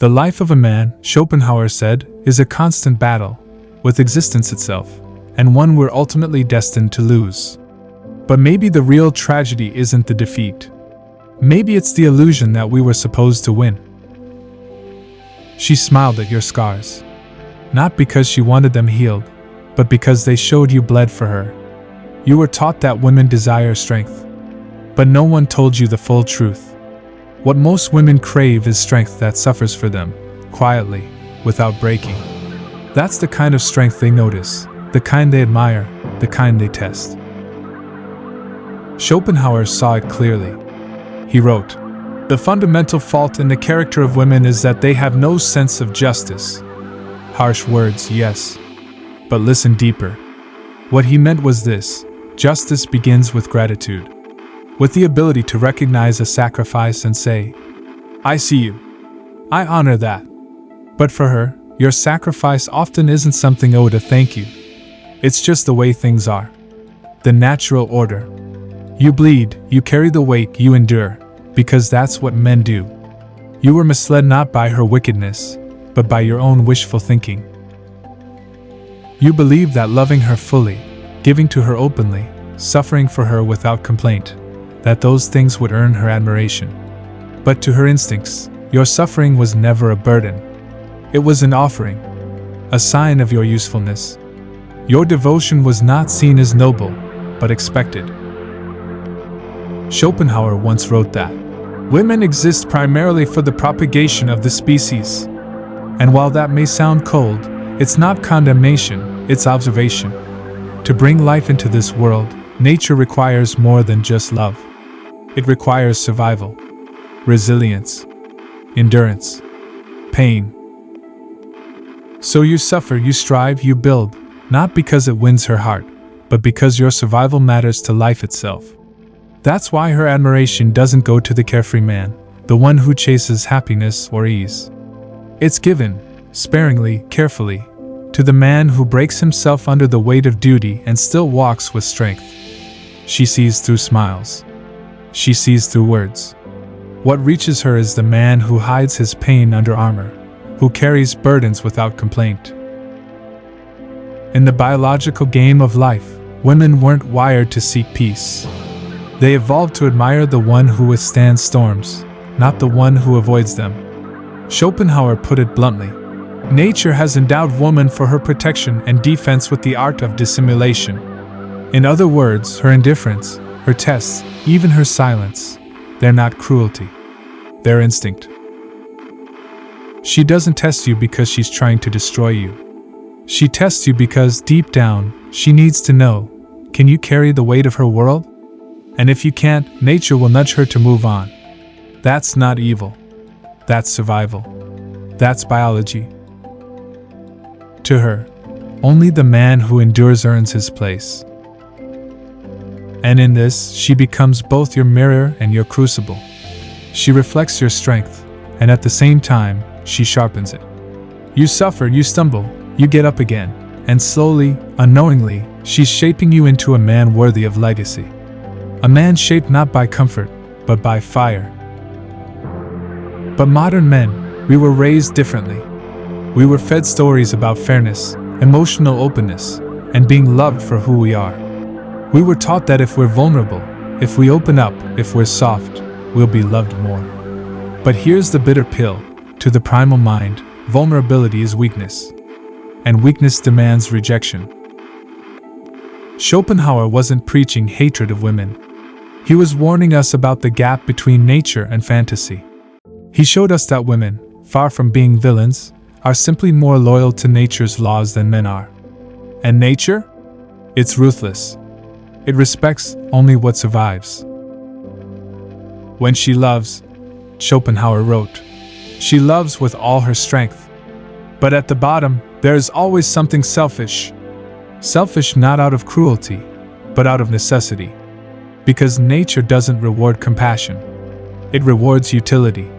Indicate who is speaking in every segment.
Speaker 1: The life of a man, Schopenhauer said, is a constant battle with existence itself, and one we're ultimately destined to lose. But maybe the real tragedy isn't the defeat. Maybe it's the illusion that we were supposed to win. She smiled at your scars. Not because she wanted them healed, but because they showed you bled for her. You were taught that women desire strength. But no one told you the full truth. What most women crave is strength that suffers for them, quietly, without breaking. That's the kind of strength they notice, the kind they admire, the kind they test. Schopenhauer saw it clearly. He wrote, "The fundamental fault in the character of women is that they have no sense of justice." Harsh words, yes. But listen deeper. What he meant was this: justice begins with gratitude. With the ability to recognize a sacrifice and say, "I see you. I honor that." But for her, your sacrifice often isn't something owed a thank you. It's just the way things are. The natural order. You bleed, you carry the weight, you endure, because that's what men do. You were misled not by her wickedness, but by your own wishful thinking. You believed that loving her fully, giving to her openly, suffering for her without complaint, that those things would earn her admiration. But to her instincts, your suffering was never a burden. It was an offering, a sign of your usefulness. Your devotion was not seen as noble, but expected. Schopenhauer once wrote that women exist primarily for the propagation of the species. And while that may sound cold, it's not condemnation, it's observation. To bring life into this world, nature requires more than just love. It requires survival, resilience, endurance, pain. So you suffer, you strive, you build, not because it wins her heart, but because your survival matters to life itself. That's why her admiration doesn't go to the carefree man, the one who chases happiness or ease. It's given, sparingly, carefully, to the man who breaks himself under the weight of duty and still walks with strength. She sees through smiles. She sees through words. What reaches her is the man who hides his pain under armor, who carries burdens without complaint. In the biological game of life, women weren't wired to seek peace. They evolved to admire the one who withstands storms, not the one who avoids them. Schopenhauer put it bluntly. Nature has endowed woman for her protection and defense with the art of dissimulation. In other words, her indifference, her tests, even her silence, they're not cruelty. They're instinct. She doesn't test you because she's trying to destroy you. She tests you because, deep down, she needs to know, can you carry the weight of her world? And if you can't, nature will nudge her to move on. That's not evil. That's survival. That's biology. To her, only the man who endures earns his place. And in this, she becomes both your mirror and your crucible. She reflects your strength, and at the same time, she sharpens it. You suffer, you stumble, you get up again, and slowly, unknowingly, she's shaping you into a man worthy of legacy. A man shaped not by comfort, but by fire. But modern men, we were raised differently. We were fed stories about fairness, emotional openness, and being loved for who we are. We were taught that if we're vulnerable, if we open up, if we're soft, we'll be loved more. But here's the bitter pill. To the primal mind, vulnerability is weakness. And weakness demands rejection. Schopenhauer wasn't preaching hatred of women. He was warning us about the gap between nature and fantasy. He showed us that women, far from being villains, are simply more loyal to nature's laws than men are. And nature? It's ruthless. It respects only what survives. When she loves, Schopenhauer wrote, she loves with all her strength. But at the bottom, there is always something selfish. Selfish not out of cruelty, but out of necessity. Because nature doesn't reward compassion. It rewards utility.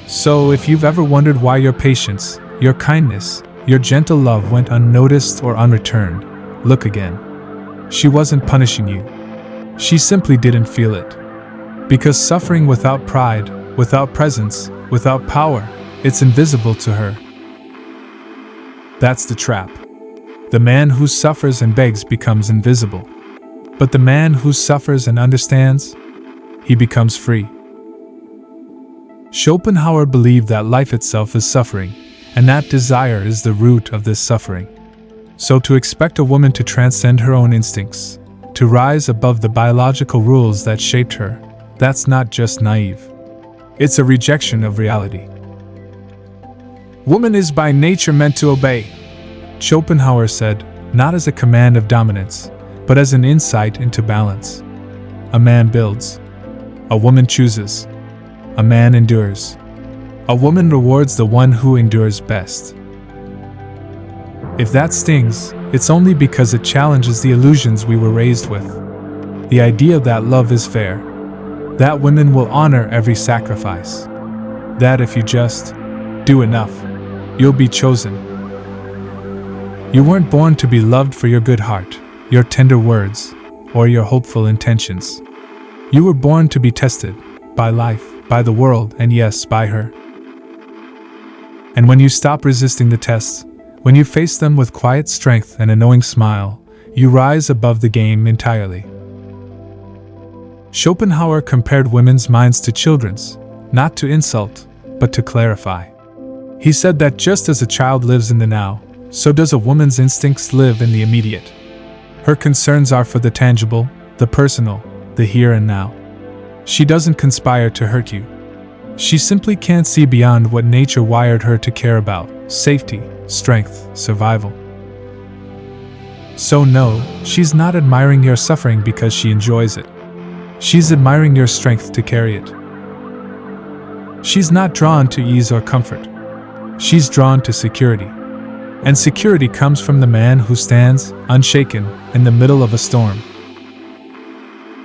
Speaker 1: So if you've ever wondered why your patience, your kindness, your gentle love went unnoticed or unreturned, look again. She wasn't punishing you. She simply didn't feel it. Because suffering without pride, without presence, Without power, it's invisible to her. That's the trap. The man who suffers and begs becomes invisible. But the man who suffers and understands, he becomes free. Schopenhauer believed that life itself is suffering, and that desire is the root of this suffering. So to expect a woman to transcend her own instincts, to rise above the biological rules that shaped her, that's not just naive. It's a rejection of reality. Woman is by nature meant to obey, Schopenhauer said, not as a command of dominance, but as an insight into balance. A man builds. A woman chooses. A man endures. A woman rewards the one who endures best. If that stings, it's only because it challenges the illusions we were raised with. The idea that love is fair. That women will honor every sacrifice. That if you just do enough, you'll be chosen. You weren't born to be loved for your good heart, your tender words, or your hopeful intentions. You were born to be tested by life, by the world, and yes, by her. And when you stop resisting the tests, when you face them with quiet strength and a knowing smile, you rise above the game entirely. Schopenhauer compared women's minds to children's, not to insult, but to clarify. He said that just as a child lives in the now, so does a woman's instincts live in the immediate. Her concerns are for the tangible, the personal, the here and now. She doesn't conspire to hurt you. She simply can't see beyond what nature wired her to care about: safety, strength, survival. So no, she's not admiring your suffering because she enjoys it. She's admiring your strength to carry it. She's not drawn to ease or comfort. She's drawn to security. And security comes from the man who stands, unshaken, in the middle of a storm.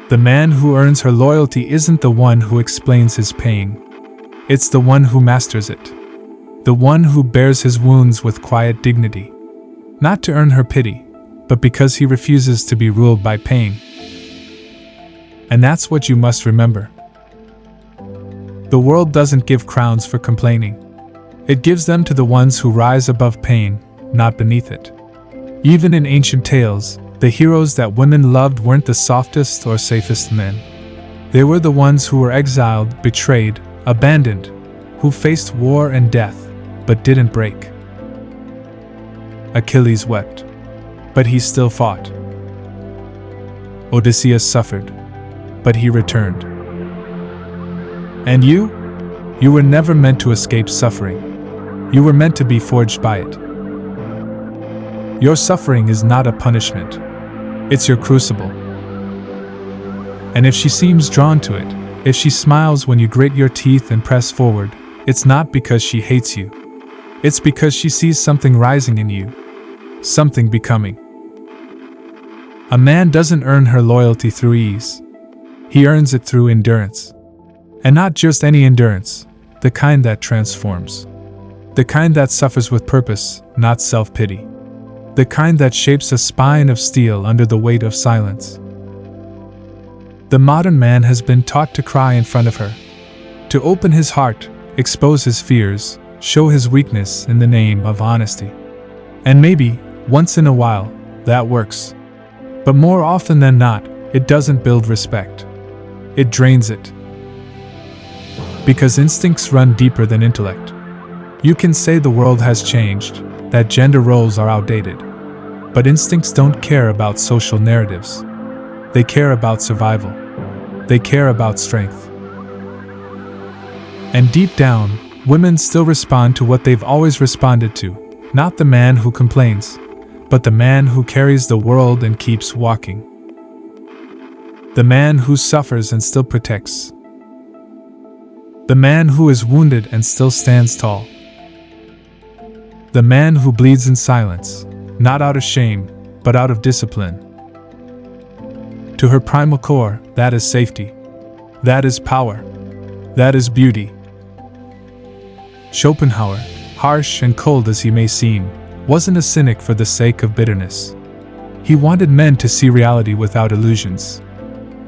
Speaker 1: The man who earns her loyalty isn't the one who explains his pain. It's the one who masters it. The one who bears his wounds with quiet dignity. Not to earn her pity, but because he refuses to be ruled by pain. And that's what you must remember. The world doesn't give crowns for complaining. It gives them to the ones who rise above pain, not beneath it. Even in ancient tales, the heroes that women loved weren't the softest or safest men. They were the ones who were exiled, betrayed, abandoned, who faced war and death, but didn't break. Achilles wept, but he still fought. Odysseus suffered, but he returned. And you? You were never meant to escape suffering. You were meant to be forged by it. Your suffering is not a punishment. It's your crucible. And if she seems drawn to it, if she smiles when you grit your teeth and press forward, it's not because she hates you. It's because she sees something rising in you. Something becoming. A man doesn't earn her loyalty through ease. He earns it through endurance. And not just any endurance, the kind that transforms. The kind that suffers with purpose, not self-pity. The kind that shapes a spine of steel under the weight of silence. The modern man has been taught to cry in front of her, to open his heart, expose his fears, show his weakness in the name of honesty. And maybe, once in a while, that works. But more often than not, it doesn't build respect. It drains it. Because instincts run deeper than intellect. You can say the world has changed, that gender roles are outdated. But instincts don't care about social narratives. They care about survival. They care about strength. And deep down, women still respond to what they've always responded to, not the man who complains, but the man who carries the world and keeps walking. The man who suffers and still protects. The man who is wounded and still stands tall. The man who bleeds in silence, not out of shame, but out of discipline. To her primal core, that is safety. That is power. That is beauty. Schopenhauer, harsh and cold as he may seem, wasn't a cynic for the sake of bitterness. He wanted men to see reality without illusions.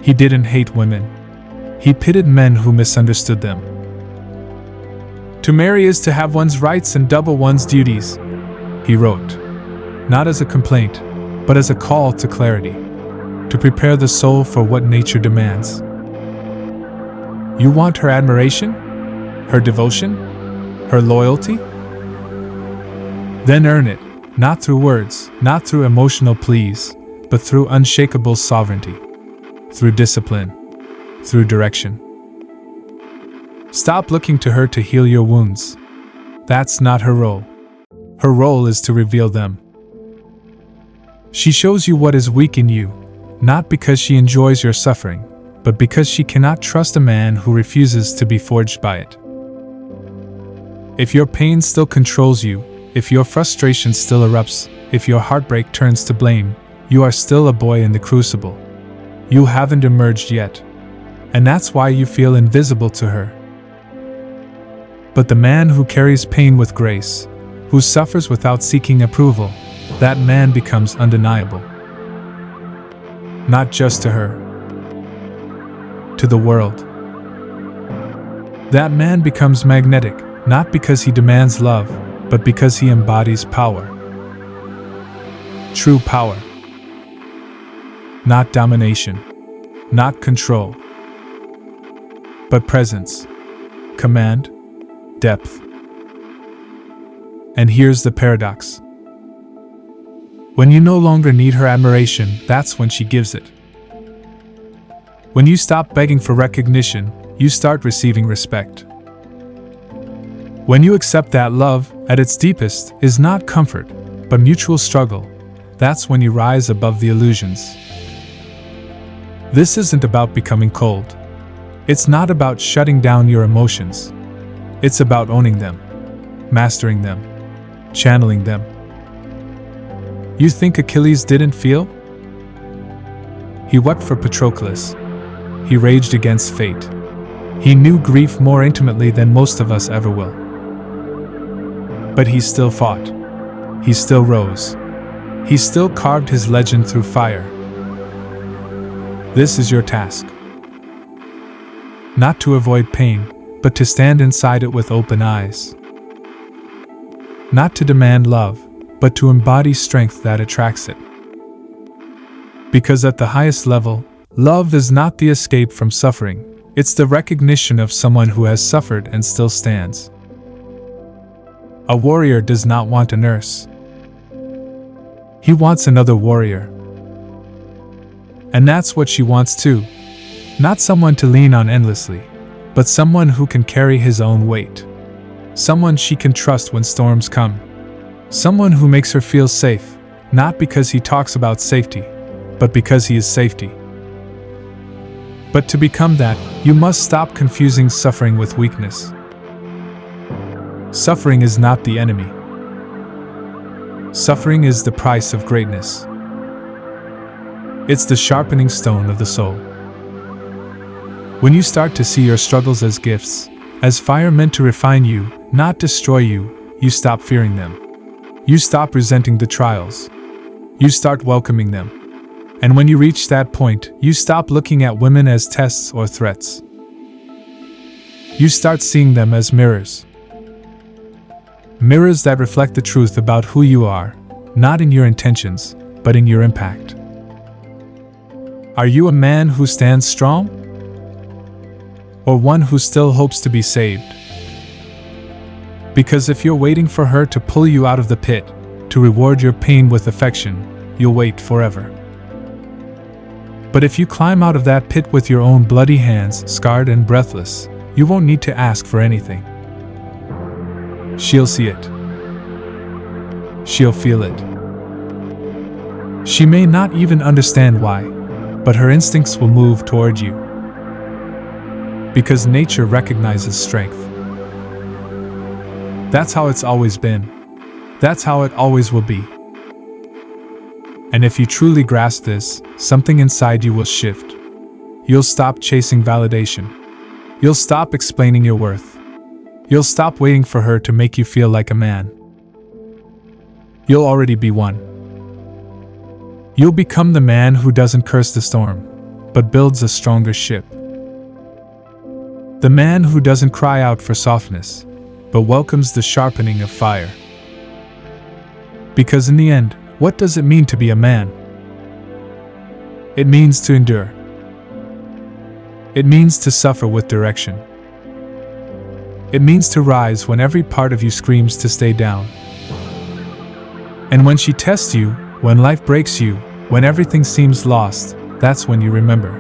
Speaker 1: He didn't hate women. He pitted men who misunderstood them. To marry is to have one's rights and double one's duties, he wrote. Not as a complaint, but as a call to clarity. To prepare the soul for what nature demands. You want her admiration? Her devotion? Her loyalty? Then earn it, not through words, not through emotional pleas, but through unshakable sovereignty. Through discipline. Through direction. Stop looking to her to heal your wounds. That's not her role. Her role is to reveal them. She shows you what is weak in you, not because she enjoys your suffering, but because she cannot trust a man who refuses to be forged by it. If your pain still controls you, if your frustration still erupts, if your heartbreak turns to blame, you are still a boy in the crucible. You haven't emerged yet. And that's why you feel invisible to her. But the man who carries pain with grace, who suffers without seeking approval, that man becomes undeniable. Not just to her, to the world. That man becomes magnetic, not because he demands love, but because he embodies power. True power. Not domination, not control, but presence, command, depth. And here's the paradox. When you no longer need her admiration, that's when she gives it. When you stop begging for recognition, you start receiving respect. When you accept that love, at its deepest, is not comfort, but mutual struggle, that's when you rise above the illusions. This isn't about becoming cold. It's not about shutting down your emotions. It's about owning them, mastering them, channeling them. You think Achilles didn't feel? He wept for Patroclus. He raged against fate. He knew grief more intimately than most of us ever will. But he still fought. He still rose. He still carved his legend through fire. This is your task. Not to avoid pain, but to stand inside it with open eyes. Not to demand love, but to embody strength that attracts it. Because at the highest level, love is not the escape from suffering, it's the recognition of someone who has suffered and still stands. A warrior does not want a nurse. He wants another warrior. And that's what she wants too. Not someone to lean on endlessly, but someone who can carry his own weight. Someone she can trust when storms come. Someone who makes her feel safe, not because he talks about safety, but because he is safety. But to become that, you must stop confusing suffering with weakness. Suffering is not the enemy. Suffering is the price of greatness. It's the sharpening stone of the soul. When you start to see your struggles as gifts, as fire meant to refine you, not destroy you, you stop fearing them. You stop resenting the trials. You start welcoming them. And when you reach that point, you stop looking at women as tests or threats. You start seeing them as mirrors. Mirrors that reflect the truth about who you are, not in your intentions, but in your impact. Are you a man who stands strong? Or one who still hopes to be saved? Because if you're waiting for her to pull you out of the pit, to reward your pain with affection, you'll wait forever. But if you climb out of that pit with your own bloody hands, scarred and breathless, you won't need to ask for anything. She'll see it. She'll feel it. She may not even understand why, but her instincts will move toward you. Because nature recognizes strength. That's how it's always been. That's how it always will be. And if you truly grasp this, something inside you will shift. You'll stop chasing validation. You'll stop explaining your worth. You'll stop waiting for her to make you feel like a man. You'll already be one. You'll become the man who doesn't curse the storm, but builds a stronger ship. The man who doesn't cry out for softness, but welcomes the sharpening of fire. Because in the end, what does it mean to be a man? It means to endure. It means to suffer with direction. It means to rise when every part of you screams to stay down. And when she tests you, when life breaks you, when everything seems lost, that's when you remember.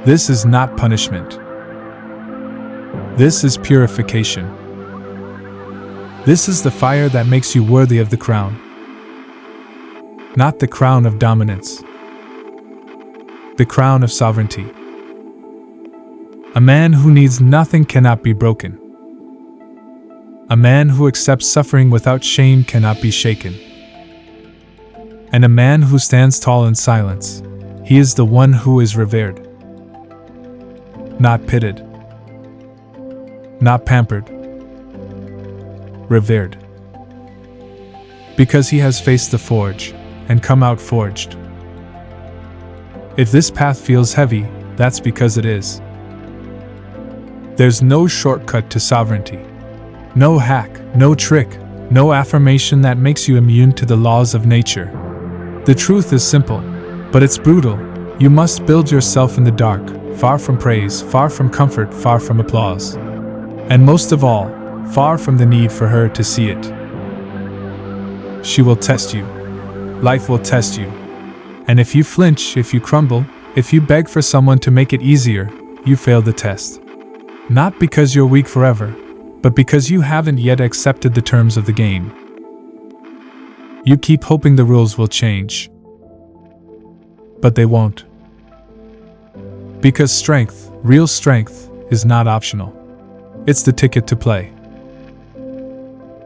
Speaker 1: This is not punishment. This is purification. This is the fire that makes you worthy of the crown. Not the crown of dominance. The crown of sovereignty. A man who needs nothing cannot be broken. A man who accepts suffering without shame cannot be shaken. And a man who stands tall in silence, he is the one who is revered. Not pitted. Not pampered. Revered. Because he has faced the forge, and come out forged. If this path feels heavy, that's because it is. There's no shortcut to sovereignty. No hack, no trick, no affirmation that makes you immune to the laws of nature. The truth is simple, but it's brutal. You must build yourself in the dark, far from praise, far from comfort, far from applause. And most of all, far from the need for her to see it. She will test you. Life will test you. And if you flinch, if you crumble, if you beg for someone to make it easier, you fail the test. Not because you're weak forever, but because you haven't yet accepted the terms of the game. You keep hoping the rules will change. But they won't. Because strength, real strength, is not optional. It's the ticket to play.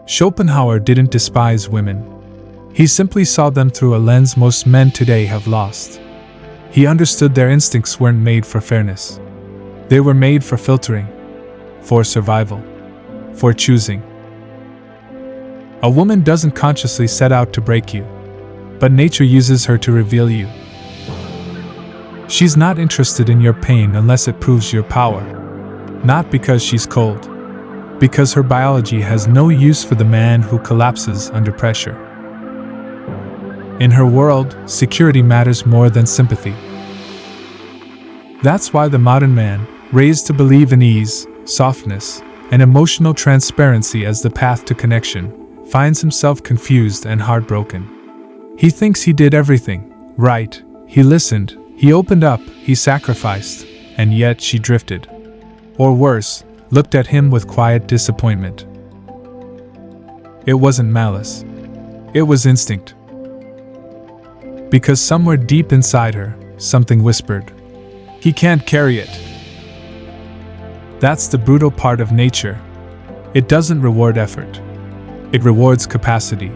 Speaker 1: Schopenhauer didn't despise women. He simply saw them through a lens most men today have lost. He understood their instincts weren't made for fairness. They were made for filtering, for survival, for choosing. A woman doesn't consciously set out to break you, but nature uses her to reveal you. She's not interested in your pain unless it proves your power. Not because she's cold, because her biology has no use for the man who collapses under pressure. In her world, security matters more than sympathy. That's why the modern man, raised to believe in ease, softness, and emotional transparency as the path to connection, finds himself confused and heartbroken. He thinks he did everything right. He listened, he opened up, he sacrificed, and yet she drifted. Or worse, looked at him with quiet disappointment. It wasn't malice. It was instinct. Because somewhere deep inside her, something whispered, "He can't carry it." That's the brutal part of nature. It doesn't reward effort. It rewards capacity.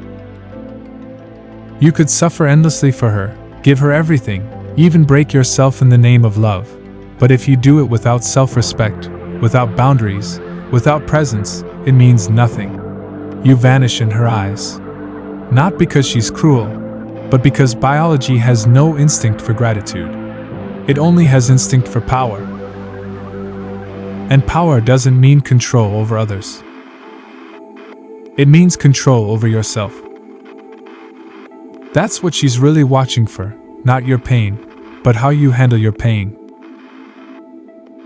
Speaker 1: You could suffer endlessly for her, give her everything, even break yourself in the name of love. But if you do it without self-respect, without boundaries, without presence, it means nothing. You vanish in her eyes. Not because she's cruel, but because biology has no instinct for gratitude. It only has instinct for power. And power doesn't mean control over others. It means control over yourself. That's what she's really watching for, not your pain, but how you handle your pain.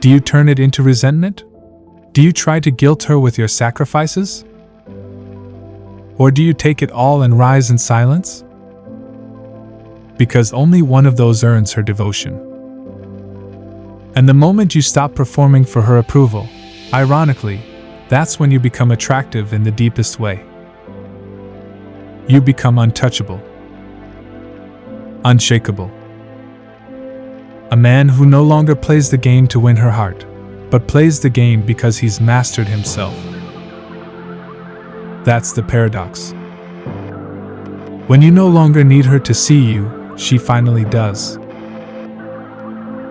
Speaker 1: Do you turn it into resentment? Do you try to guilt her with your sacrifices? Or do you take it all and rise in silence? Because only one of those earns her devotion. And the moment you stop performing for her approval, ironically, that's when you become attractive in the deepest way. You become untouchable. Unshakable. A man who no longer plays the game to win her heart, but plays the game because he's mastered himself. That's the paradox. When you no longer need her to see you, she finally does.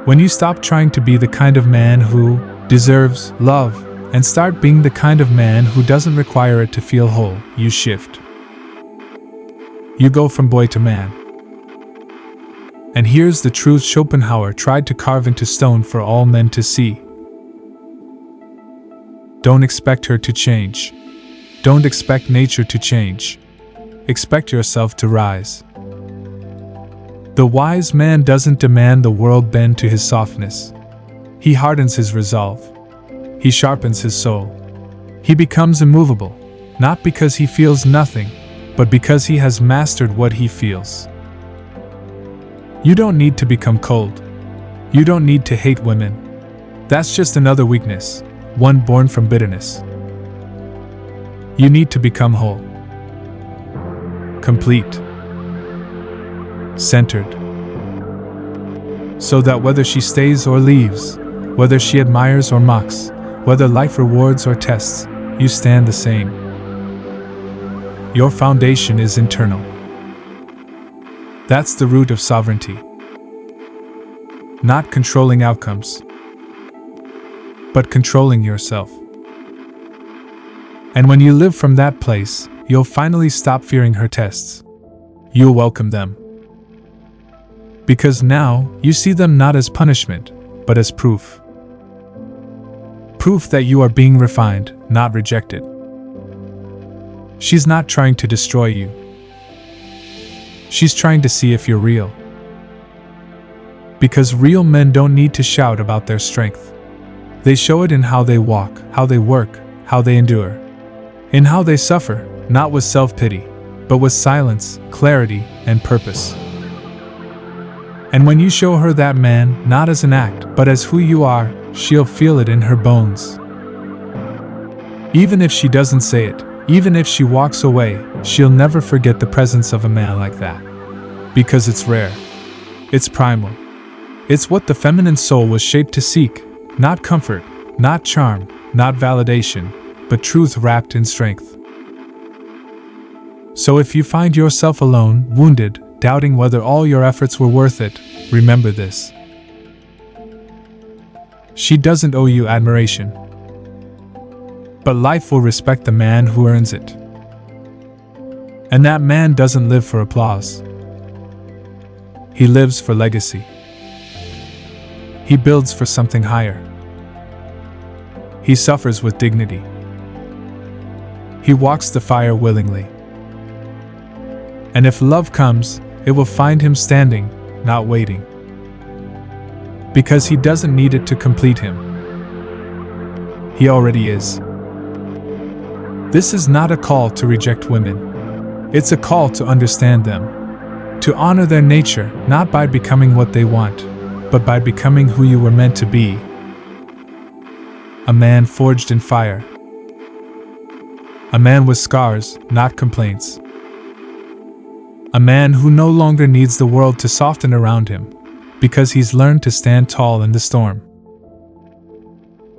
Speaker 1: When you stop trying to be the kind of man who deserves love and start being the kind of man who doesn't require it to feel whole, you shift. You go from boy to man. And here's the truth Schopenhauer tried to carve into stone for all men to see. Don't expect her to change. Don't expect nature to change. Expect yourself to rise. The wise man doesn't demand the world bend to his softness. He hardens his resolve. He sharpens his soul. He becomes immovable, not because he feels nothing, but because he has mastered what he feels. You don't need to become cold. You don't need to hate women. That's just another weakness, one born from bitterness. You need to become whole, complete, centered, so that whether she stays or leaves, whether she admires or mocks, whether life rewards or tests, you stand the same. Your foundation is internal. That's the root of sovereignty. Not controlling outcomes, but controlling yourself. And when you live from that place, you'll finally stop fearing her tests. You'll welcome them. Because now, you see them not as punishment, but as proof. Proof that you are being refined, not rejected. She's not trying to destroy you. She's trying to see if you're real. Because real men don't need to shout about their strength. They show it in how they walk, how they work, how they endure. In how they suffer, not with self-pity, but with silence, clarity, and purpose. And when you show her that man, not as an act, but as who you are, she'll feel it in her bones. Even if she doesn't say it, even if she walks away, she'll never forget the presence of a man like that. Because it's rare. It's primal. It's what the feminine soul was shaped to seek, not comfort, not charm, not validation, but truth wrapped in strength. So if you find yourself alone, wounded, doubting whether all your efforts were worth it, remember this. She doesn't owe you admiration. But life will respect the man who earns it. And that man doesn't live for applause. He lives for legacy. He builds for something higher. He suffers with dignity. He walks the fire willingly. And if love comes, it will find him standing, not waiting. Because he doesn't need it to complete him. He already is. This is not a call to reject women. It's a call to understand them. To honor their nature, not by becoming what they want, but by becoming who you were meant to be. A man forged in fire. A man with scars, not complaints. A man who no longer needs the world to soften around him, because he's learned to stand tall in the storm.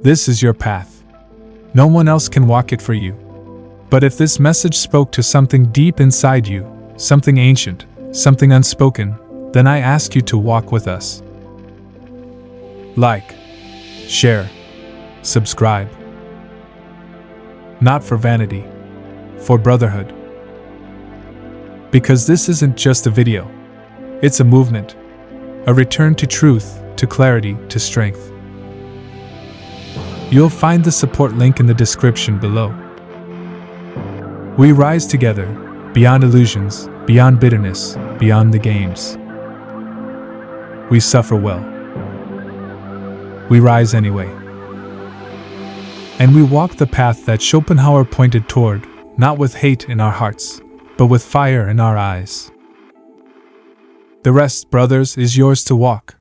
Speaker 1: This is your path. No one else can walk it for you. But if this message spoke to something deep inside you, something ancient, something unspoken, then I ask you to walk with us. Like, share, subscribe. Not for vanity, for brotherhood. Because this isn't just a video. It's a movement. A return to truth, to clarity, to strength. You'll find the support link in the description below. We rise together, beyond illusions, beyond bitterness, beyond the games. We suffer well. We rise anyway. And we walk the path that Schopenhauer pointed toward, not with hate in our hearts, but with fire in our eyes. The rest, brothers, is yours to walk.